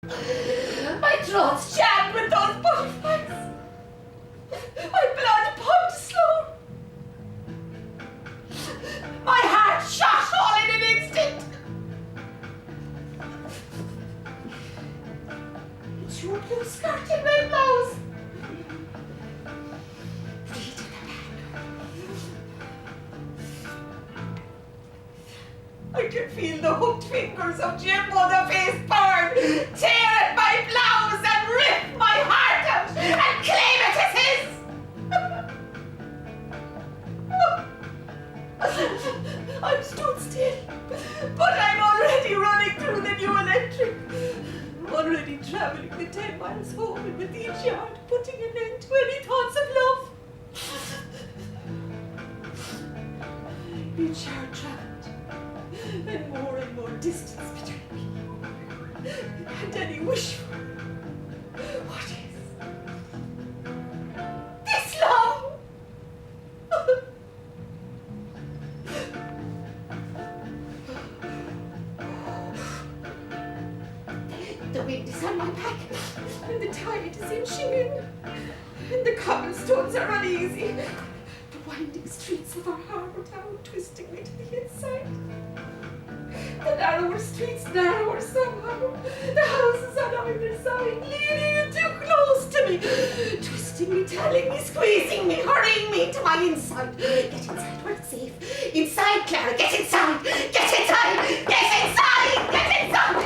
My throat's jammed with those butterflies. My blood pumped slow. My heart shot all in an instant. It's your blue skirt in my blouse. I can feel the hooked fingers of Jim Motherface burn, tear at my blouse and rip my heart out and claim it as his. I'm stood still, but I'm already running through the new electric. I'm already travelling the 10 miles home and with each yard putting an end to any thoughts of love. Each yard travelled. And more distance between me and any wish for. What is this love? The wind is on my back, and the tide is inching in, and the cobblestones are uneasy. The winding streets of our harbour town twisting me to the inside. The narrower streets narrower somehow. The houses on either side leaning in too close to me, twisting me, telling me, squeezing me, hurrying me to my inside. Get inside where it's safe. Inside, Clara, get inside! Get inside! Get inside! Get inside!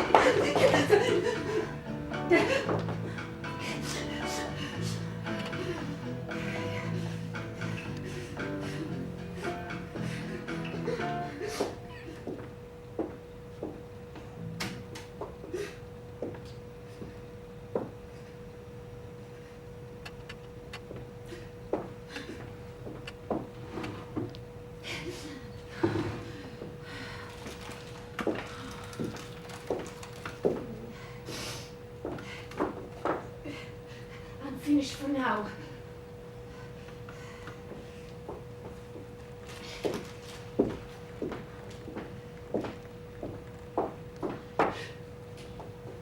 Finished for now.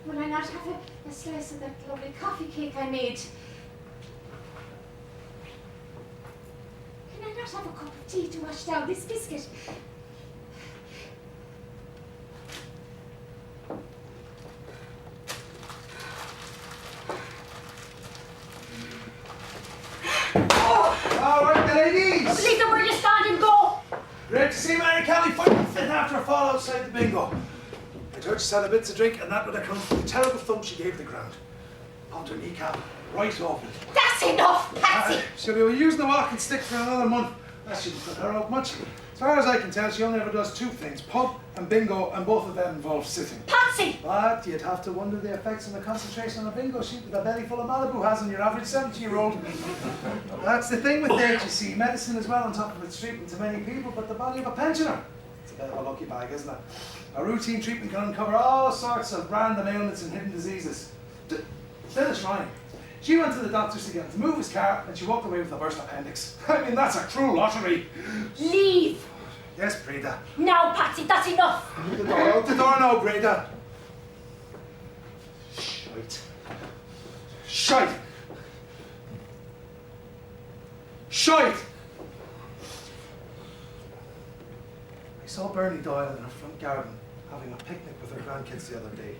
Will I not have a slice of that lovely coffee cake I made? Can I not have a cup of tea to wash down this biscuit? After a fall outside the bingo. I heard she had a bit to drink, and that would account for the terrible thump she gave the ground. Popped her kneecap right open. That's enough, Patsy! She'll be using the walking stick for another month. That shouldn't put her out much. As far as I can tell, she only ever does 2 things, pub and bingo, and both of them involve sitting. Patsy! But you'd have to wonder the effects on the concentration on a bingo sheet with a belly full of Malibu has on your average 70-year-old. That's the thing with age, you see. Medicine is well on top of its treatment to many people, but the body of a pensioner. It's a bit of a lucky bag, isn't it? A routine treatment can uncover all sorts of random ailments and hidden diseases. Dennis Ryan. She went to the doctors to get him to move his car, and she walked away with a burst appendix. I mean, that's a cruel lottery. Leave! Yes, Breda. Now, Patsy, that's enough! Out the door, out the door now, Breda. Shite. Shite! Shite! I saw Bernie Doyle in her front garden having a picnic with her grandkids the other day.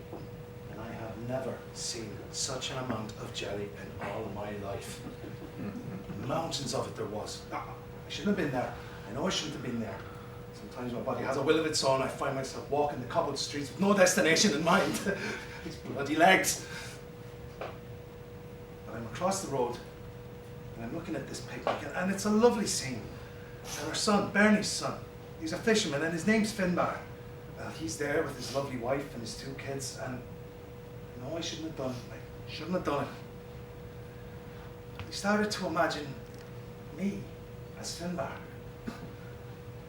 And I have never seen such an amount of jelly in all my life. Mountains of it there was. I shouldn't have been there. I know I shouldn't have been there. Sometimes my body has a will of its own. I find myself walking the cobbled streets with no destination in mind. These bloody legs. But I'm across the road and I'm looking at this picnic, and it's a lovely scene. And her son, Bernie's son, he's a fisherman and his name's Finbar. Well, he's there with his lovely wife and his 2 kids, and no, I shouldn't have done it. I shouldn't have done it. I started to imagine me as Finbar.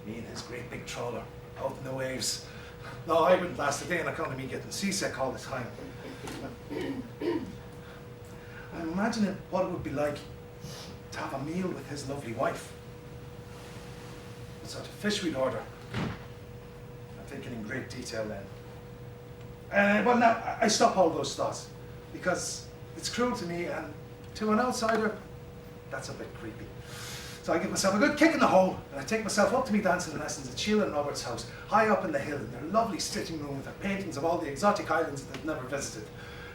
Me and his great big trawler out in the waves. No, I wouldn't last a day on account of me getting seasick all the time. I'm imagining what it would be like to have a meal with his lovely wife. What sort of fish we'd order. I'm thinking in great detail then. Well, now, I stop all those thoughts because it's cruel to me, and to an outsider, that's a bit creepy. So I give myself a good kick in the hole, and I take myself up to me dancing lessons at Sheila and Robert's house, high up in the hill, in their lovely sitting room with their paintings of all the exotic islands that they've never visited.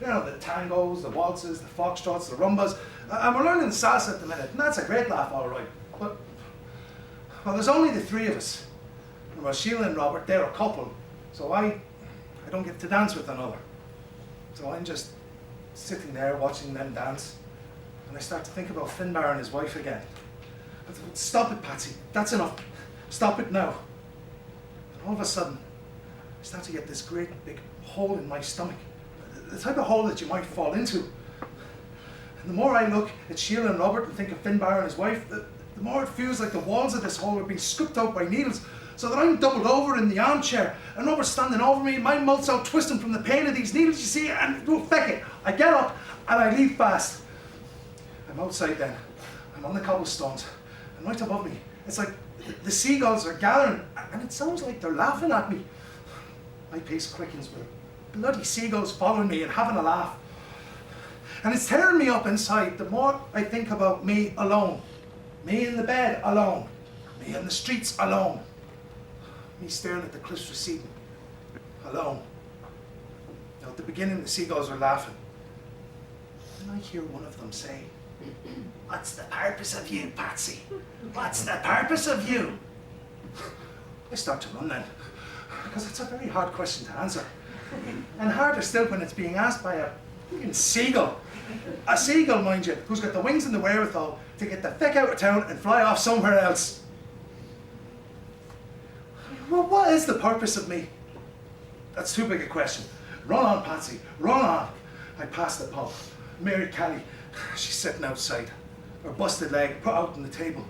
You know, the tangos, the waltzes, the foxtrots, the rumbas, and we're learning salsa at the minute, and that's a great laugh, all right. But, well, there's only the three of us. And well, Sheila and Robert, they're a couple, so I don't get to dance with another. So I'm just sitting there watching them dance, and I start to think about Finbar and his wife again. Stop it, Patsy. That's enough. Stop it now. And all of a sudden, I start to get this great big hole in my stomach. The type of hole that you might fall into. And the more I look at Sheila and Robert and think of Finbar and his wife, the more it feels like the walls of this hole are being scooped out by needles, so that I'm doubled over in the armchair, and Robert's standing over me, and my mouth's out twisting from the pain of these needles, you see, and oh, feck it. I get up, and I leave fast. I'm outside then. I'm on the cobblestones. And right above me, it's like the seagulls are gathering, and it sounds like they're laughing at me. My pace quickens with bloody seagulls following me and having a laugh. And it's tearing me up inside the more I think about me alone. Me in the bed alone. Me in the streets alone. Me staring at the cliffs receding. Alone. Now at the beginning the seagulls are laughing. And I hear one of them say, "What's the purpose of you, Patsy? What's the purpose of you?" I start to run then, because it's a very hard question to answer. And harder still when it's being asked by a fucking seagull. A seagull, mind you, who's got the wings and the wherewithal to get the feck out of town and fly off somewhere else. Well, what is the purpose of me? That's too big a question. Run on, Patsy, run on. I pass the pub. Mary Kelly, she's sitting outside, her busted leg put out on the table,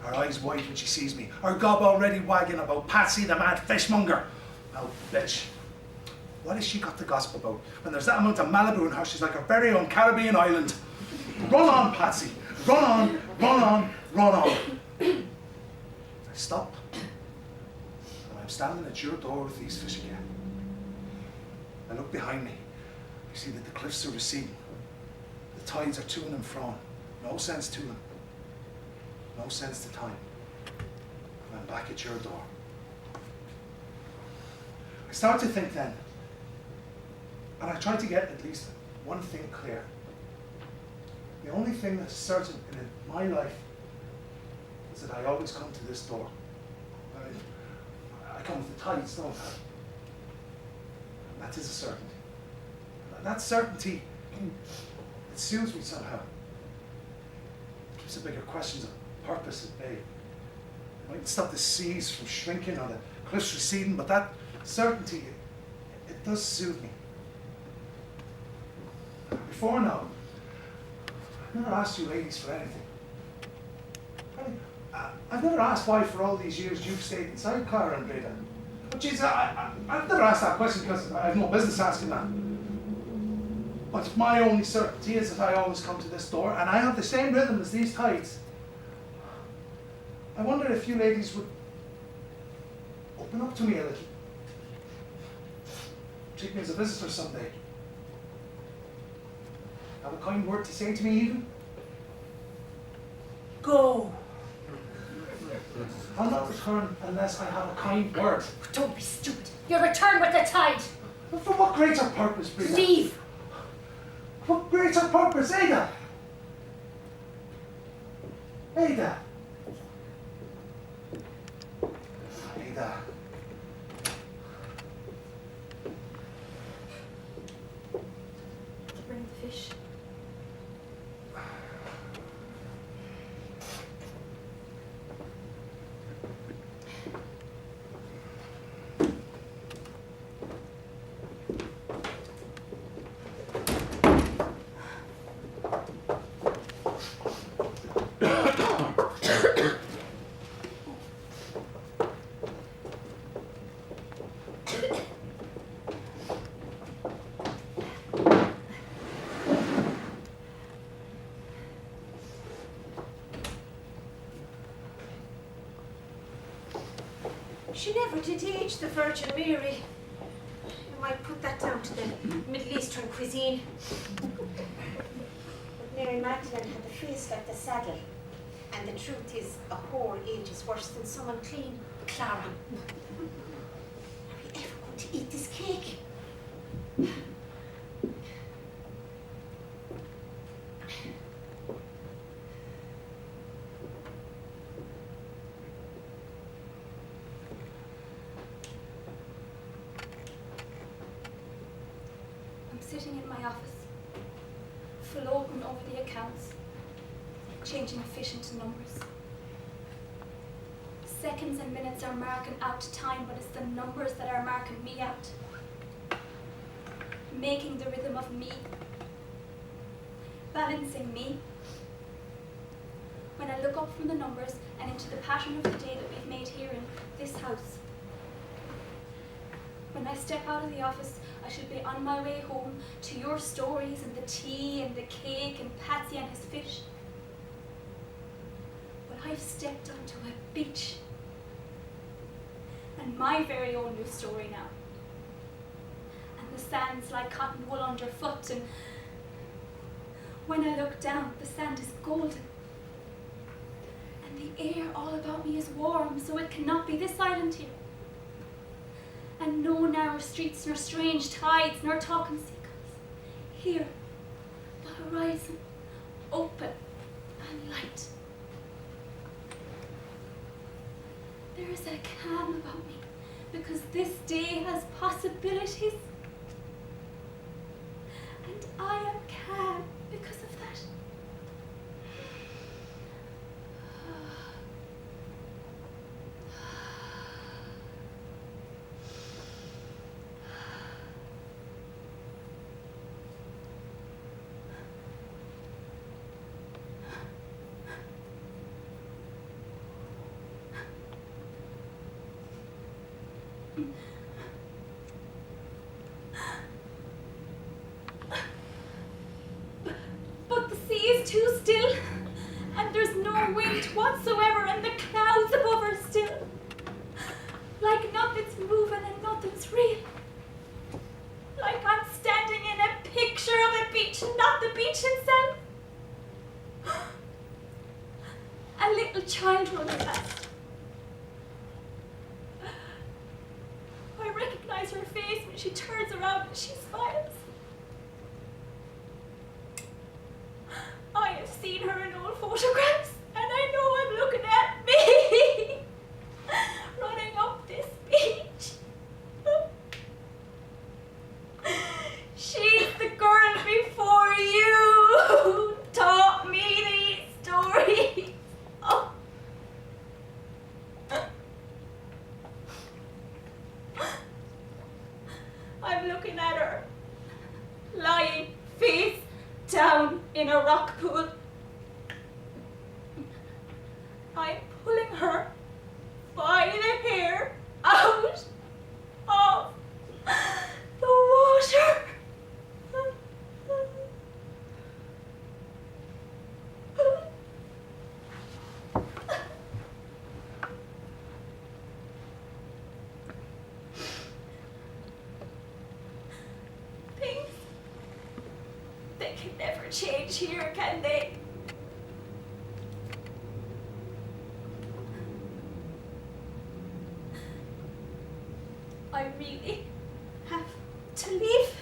her eyes wide when she sees me, her gob already wagging about Patsy the mad fishmonger. Oh, bitch. What has she got to gossip about? When there's that amount of Malibu in her, she's like her very own Caribbean island. Run on, Patsy. Run on, run on, run on. I stop. And I'm standing at your door with these fish again. I look behind me. I see that the cliffs are receding. The tides are to and fro. No sense to them. No sense to time. And I'm back at your door. I start to think then, and I try to get at least one thing clear. The only thing that's certain in my life is that I always come to this door. I come with the tides, don't I? And that is a certainty. And that certainty, it soothes me somehow. It keeps the bigger questions of purpose at bay. It mightn't stop the seas from shrinking or the cliffs receding, but that certainty, it does soothe me. Before now, I've never asked you ladies for anything. I've never asked why for all these years you've stayed inside Clara and Breda. But geez, I've never asked that question because I have no business asking that. But my only certainty is that I always come to this door and I have the same rhythm as these tides. I wonder if you ladies would open up to me a little. Treat me as a visitor someday. Have a kind word to say to me even? Go. I'll not return unless I have a kind word. Don't be stupid. You'll return with the tide. But for what greater purpose, Breda? Leave. What greater purpose, Ada? Ada. Ada. Bring the fish. She never did age, the Virgin Mary. You might put that down down to the Middle Eastern cuisine. But Mary Magdalene had the face like the saddle. And the truth is, a whore ages worse than someone clean. Clara, are we ever going to eat this cake? I'm sitting in my office, full open over the accounts, changing fish into numbers. Seconds and minutes are marking out time, but it's the numbers that are marking me out. Making the rhythm of me. Balancing me. When I look up from the numbers and into the pattern of the day that we've made here in this house. When I step out of the office, I should be on my way home to your stories and the tea and the cake and Patsy and his fish. But I've stepped onto a beach. And my very own new story now. And the sand's like cotton wool underfoot, and when I look down, the sand is golden. And the air all about me is warm, so it cannot be this island here. And no narrow streets, nor strange tides, nor talking seagulls. Here, the horizon, open and light. There is a calm about me, because this day has possibilities. And I am calm because of that. But the sea is too still, and there's no wind whatsoever, and the clouds above are still. Like nothing's moving and nothing's real. Like I'm standing in a picture of a beach, not the beach itself. A little child running past. I recognize her face when she turns around and she smiles. I have seen her in old photographs, and I know I'm looking at me, running up this beach. She's the girl before you who taught me these stories. Oh. I'm looking at her, lying face down in a rock pool. I'm pulling her by the hair out of the water. Things, they can never change here, can they? I really have to leave.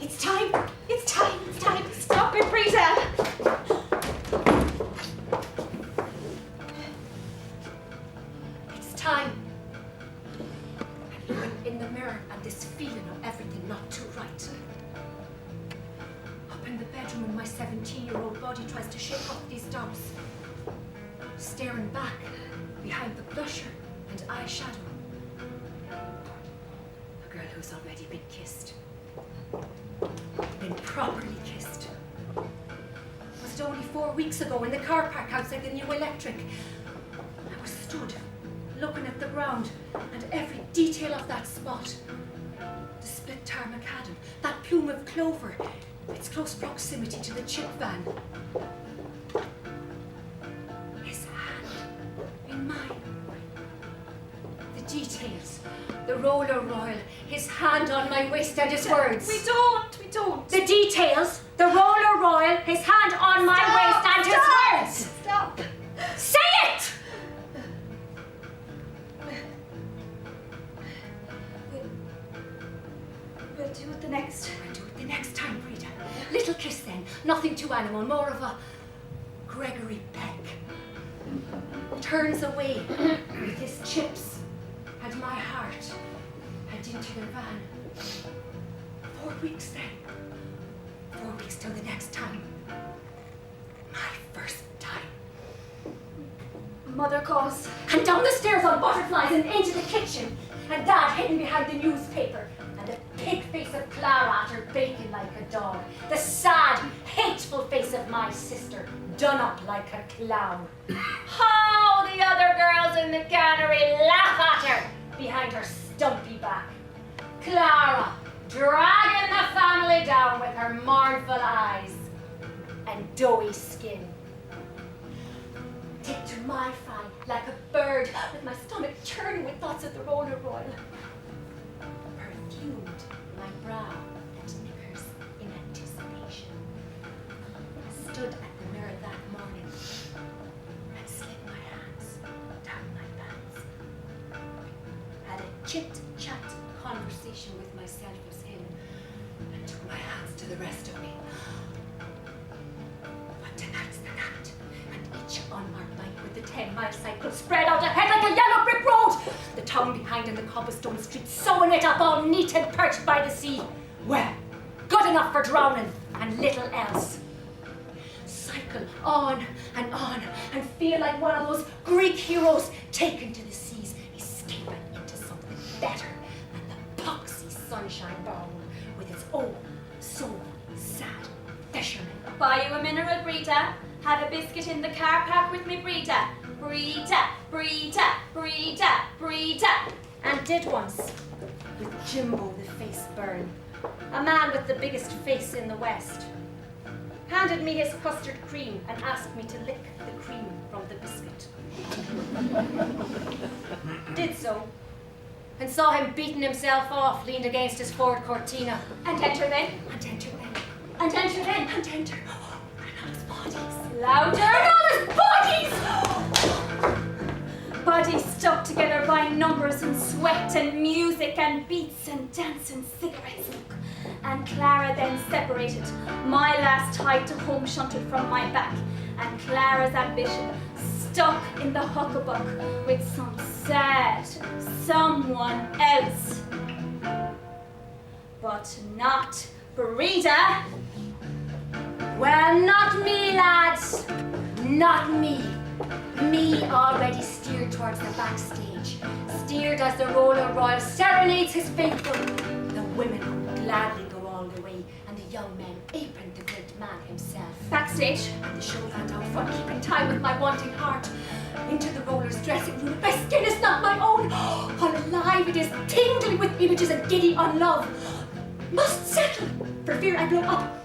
It's time! It's time! It's time! Stop it, Rita! It's time. I'm looking in the mirror and this feeling of everything not too right. Up in the bedroom when my 17-year-old body tries to shake off these dumps. Staring back behind the blusher and eyeshadow. A girl who's already been kissed. Been properly kissed. Was it only 4 weeks ago in the car park outside the new electric? I was stood, looking at the ground and every detail of that spot. The split tar macadam, that plume of clover, its close proximity to the chip van. His hand in mine. The details, the roller royal, his hand on my waist and his words. We don't. The details, the roller royal, his hand on my waist and his words. Stop. Say it! We'll do it the next. We'll do it the next time, Rita. Little kiss then, nothing too animal, more of a Gregory Peck. Turns away with his chips and my heart and into their van. 4 weeks then. 4 weeks till the next time. My first time. Mother calls. And down the stairs on butterflies and into the kitchen. And Dad hidden behind the newspaper. And the pig face of Clara at her bacon like a dog. The sad, hateful face of my sister, done up like a clown. How the other girls in the cannery laugh at her behind her stumpy back. Clara, dragging the family down with her mournful eyes and doughy skin. Take to my thigh like a bird, with my stomach churning with thoughts of the roller royal. Perfumed my brow and knickers in anticipation. I stood at the mirror that morning and slid my hands down my pants. Had a chit-chat conversation with myself as him and took my hands to the rest of me. But tonight's the night, and each on our bike with the 10-mile cycle spread out ahead like a yellow brick road. The town behind and the cobblestone street, sewing it up all neat and perched by the sea. Well, good enough for drowning and little else. Cycle on and feel like one of those Greek heroes taken to the seas, escaping into something better than the poxy sunshine bowl with its oh so sad fishermen. Buy you a mineral, Brita. Have a biscuit in the car park with me, Brita. Brita. And did once, with Jimbo the face burn, a man with the biggest face in the West, handed me his custard cream and asked me to lick the cream from the biscuit. Did so, and saw him beating himself off, leaned against his Ford Cortina. And enter then. And enter then. And enter then. And enter. And all his bodies. Louder. And all his bodies! Bodies stuck together by numbers and sweat and music and beats and dance and cigarette smoke. And Clara then separated, my last tie to home shunted from my back, and Clara's ambition stuck in the huckabuck with some sad someone else. But not Brita. Well, not me, lads. Not me. Me already steered towards the backstage. Steered as the roller royal serenades his faithful. The women would gladly go all the way, and the young men aping the great man himself. Backstage. And the show van down front, keeping time with my wanting heart. Into the roller's dressing room. My skin is not my own. All alive it is, tingling with images and giddy on love. Must settle, for fear I blow up.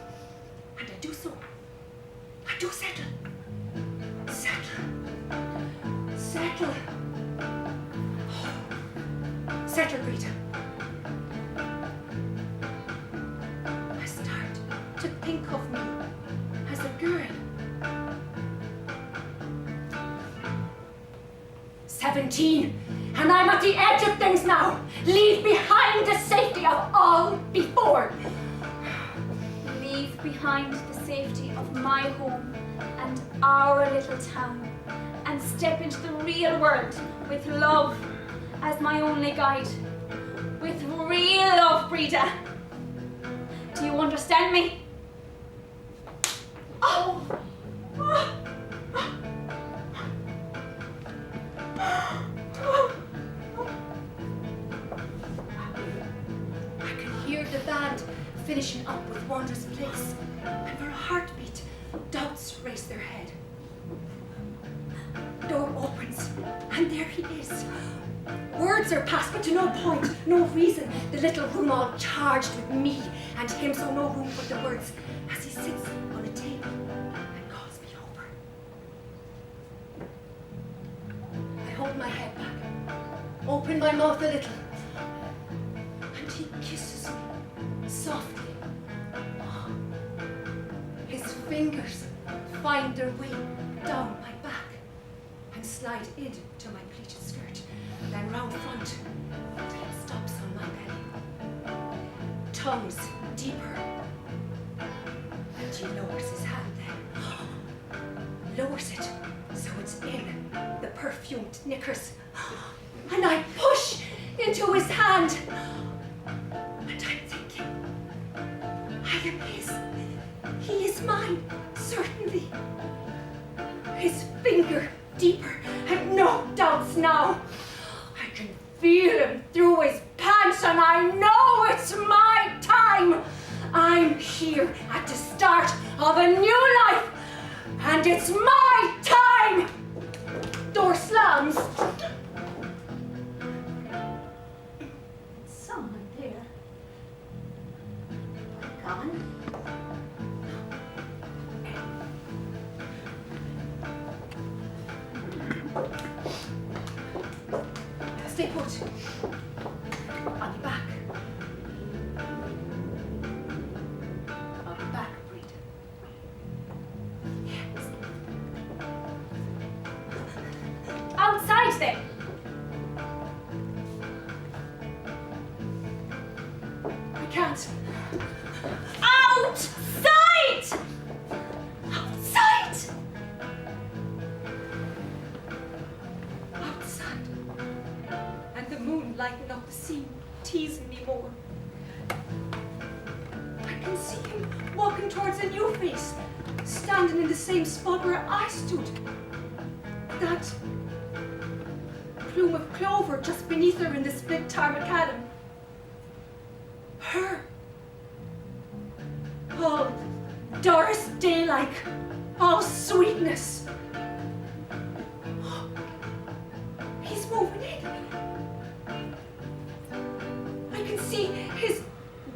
And I do so. I do settle. Settle, Brita. I start to think of me as a girl. 17, and I'm at the edge of things now. Leave behind the safety of all before. Leave behind the safety of my home and our little town, and step into the real world with love as my only guide. With real love, Brita. Do you understand me? Oh! I can hear the band finishing up with Wondrous Place, and for a heartbeat, doubts raise their head. Door opens, and there he is. Words are passed, but to no point, no reason. The little room all charged with me and him, so no room for the words. hold my head back, open my mouth a little, and he kisses me softly. His fingers find their way down my back and slide into my pleated skirt, and then round front until it stops on my belly. Tongues deeper, and he lowers his hand then. Lowers it so it's in the perfumed knickers, and I push into his hand, and I'm thinking, I am his. He is mine, certainly. His finger deeper, and no doubts now. I can feel him through his pants, and I know it's my time. I'm here at the start of a new life, and it's my time. Door slams. Someone there. Gone? Stay put. On your back. On your back, Breda. Yes. Outside then. I can't. Outside! Outside! Outside. And the moon lighting up the scene, teasing me more. I can see him walking towards a new face, standing in the same spot where I stood. That plume of clover just beneath her in the split tar macadam. Her. All Doris Day-like, all sweetness. He's moving in. I can see his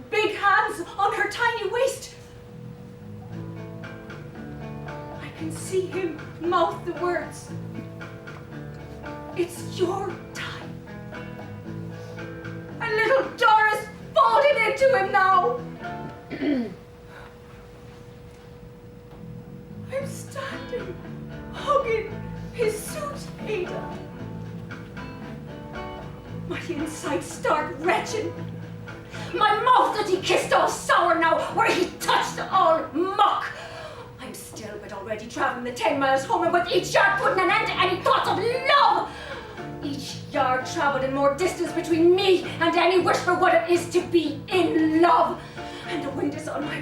big hands on her tiny waist. I can see him mouth the words. It's your time. And little Doris folded into him now. I'm standing, hugging his suit, Ada. My insides start retching. My mouth that he kissed all sour now, where he touched all muck. I'm still but already travelling the 10 miles home, and with each yard putting an end to any thoughts of love. Each yard travelled in more distance between me and any wish for what it is to be in love. And the wind is on my